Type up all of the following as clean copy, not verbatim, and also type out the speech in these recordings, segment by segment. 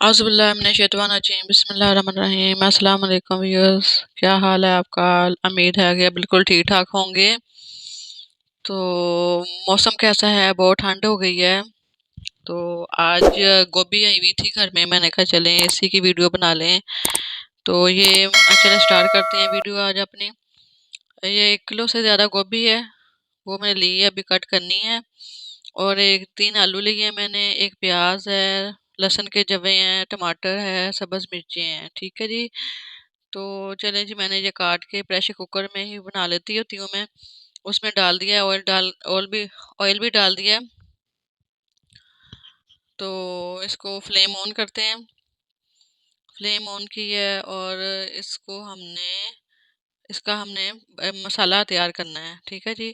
औज़ुबिल्लाहिमिनश्शैतानिर्रजीम बिस्मिल्लाहिर्रहमानिर्रहीम। अस्सलाम वालेकुम व्यूअर्स, क्या हाल है आपका? उम्मीद है कि बिल्कुल ठीक ठाक होंगे। तो मौसम कैसा है? बहुत ठंड हो गई है। तो आज गोभी आई हुई थी घर में, मैंने कहा चलें इसी की वीडियो बना लें। तो ये चलें स्टार्ट करते हैं वीडियो आज अपनी। ये 1 किलो से ज़्यादा गोभी है, वो मैंने ली है, अभी कट करनी है। और 3 आलू लिए हैं मैंने, एक प्याज है, लहसुन के जवे हैं, टमाटर है, सब्ज़ मिर्ची हैं। ठीक है जी। तो चलें जी, मैंने ये काट के प्रेशर कुकर में ही बना लेती होती हूँ मैं। उसमें डाल दिया है ऑयल भी डाल दिया है। तो इसको फ्लेम ऑन करते हैं। फ्लेम ऑन की है और इसका हमने मसाला तैयार करना है। ठीक है जी।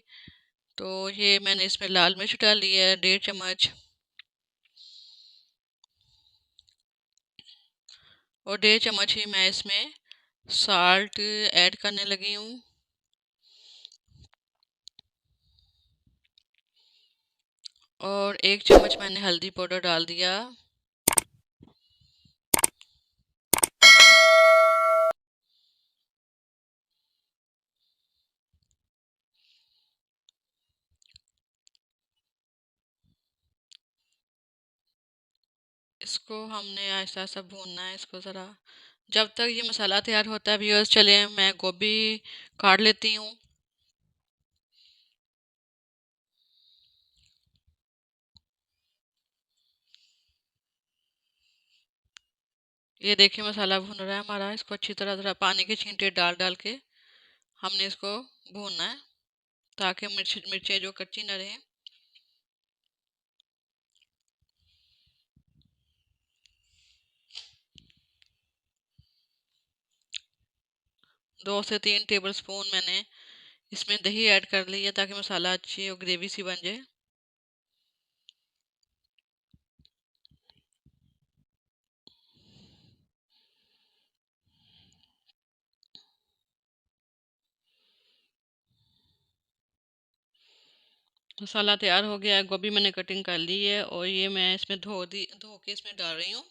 तो ये मैंने इसमें लाल मिर्च डाली है 1.5 चम्मच, और 1.5 चम्मच ही मैं इसमें साल्ट ऐड करने लगी हूँ। और 1 चम्मच मैंने हल्दी पाउडर डाल दिया। इसको हमने ऐसा ऐसा भूनना है इसको ज़रा, जब तक ये मसाला तैयार होता है। व्यूअर्स चले मैं गोभी काट लेती हूँ। ये देखिए मसाला भून रहा है हमारा। इसको अच्छी तरह ज़रा पानी के छींटे डाल डाल के हमने इसको भूनना है, ताकि मिर्चें जो कच्ची न रहें। दो से 3 टेबल स्पून मैंने इसमें दही ऐड कर ली है, ताकि मसाला अच्छी और ग्रेवी सी बन जाए। मसाला तैयार हो गया है, गोभी मैंने कटिंग कर ली है और ये मैं इसमें धो के इसमें डाल रही हूँ।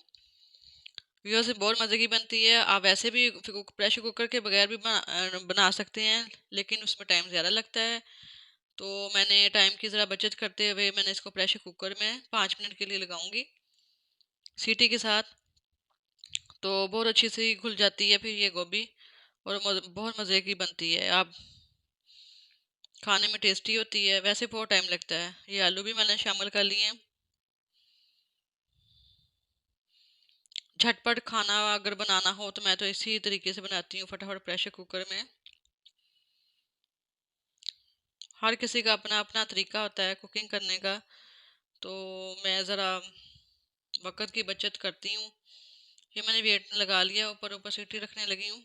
व्यूअर्स से बहुत मज़े की बनती है। आप वैसे भी प्रेशर कुकर के बगैर भी बना सकते हैं, लेकिन उसमें टाइम ज़्यादा लगता है। तो मैंने टाइम की ज़रा बचत करते हुए मैंने इसको प्रेशर कुकर में 5 मिनट के लिए लगाऊंगी सीटी के साथ। तो बहुत अच्छी सी घुल जाती है फिर ये गोभी, और बहुत मज़े की बनती है। आप खाने में टेस्टी होती है। वैसे बहुत टाइम लगता है। ये आलू भी मैंने शामिल कर लिए हैं। झटपट खाना अगर बनाना हो तो मैं तो इसी तरीके से बनाती हूँ, फटाफट प्रेशर कुकर में। हर किसी का अपना अपना तरीका होता है कुकिंग करने का। तो मैं ज़रा वक्त की बचत करती हूँ। ये मैंने वेट लगा लिया, ऊपर ऊपर सीटी रखने लगी हूँ।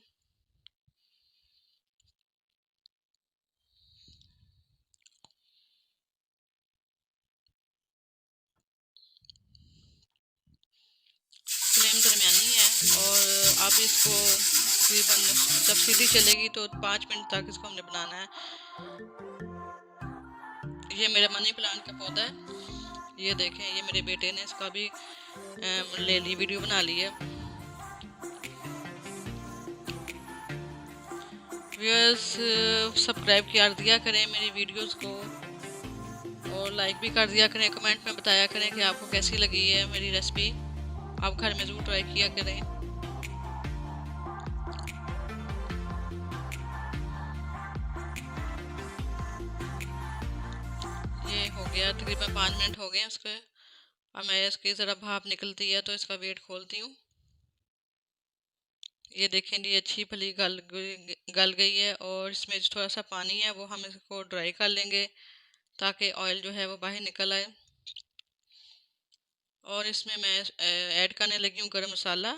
फ्लेम दरमियानी है, और अब इसको तकरीबन जब सीटी चलेगी तो 5 मिनट तक इसको हमने बनाना है। ये मेरा मनी प्लांट का पौधा है। ये देखें, ये मेरे बेटे ने इसका भी ले ली, वीडियो बना ली है। व्यूअर्स सब्सक्राइब कर दिया करें मेरी वीडियोस को, और लाइक भी कर दिया करें। कमेंट में बताया करें कि आपको कैसी लगी है मेरी रेसिपी। आप घर में ज़रूर ट्राई किया करें। ये हो गया, तकरीबन 5 मिनट हो गए उसके। अब मैं इसकी ज़रा भाप निकलती है तो इसका वेट खोलती हूँ। ये देखें जी, अच्छी भली गल गई है, और इसमें जो थोड़ा सा पानी है वो हम इसको ड्राई कर लेंगे, ताकि ऑयल जो है वो बाहर निकल आए। और इसमें मैं ऐड करने लगी हूँ गरम मसाला,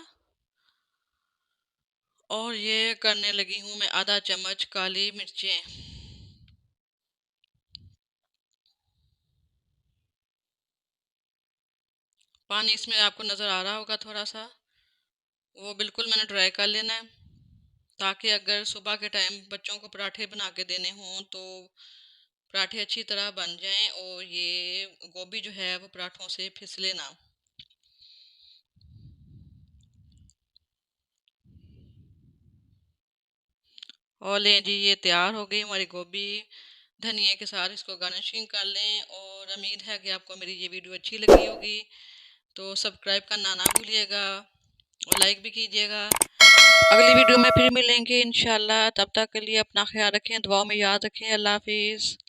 और ये करने लगी हूँ मैं आधा चम्मच काली मिर्चें। पानी इसमें आपको नज़र आ रहा होगा थोड़ा सा, वो बिल्कुल मैंने ड्राई कर लेना है, ताकि अगर सुबह के टाइम बच्चों को पराठे बना के देने हों तो पराठे अच्छी तरह बन जाएं, और ये गोभी जो है वो पराठों से फिसले ना। और लें जी, ये तैयार हो गई हमारी गोभी। धनिया के साथ इसको गार्निशिंग कर लें। और उम्मीद है कि आपको मेरी ये वीडियो अच्छी लगी होगी, तो सब्सक्राइब करना ना भूलिएगा और लाइक भी कीजिएगा। अगली वीडियो में फिर मिलेंगे इंशाल्लाह। तब तक के लिए अपना ख्याल रखें, दुआओं में याद रखें। अल्लाह हाफिज़।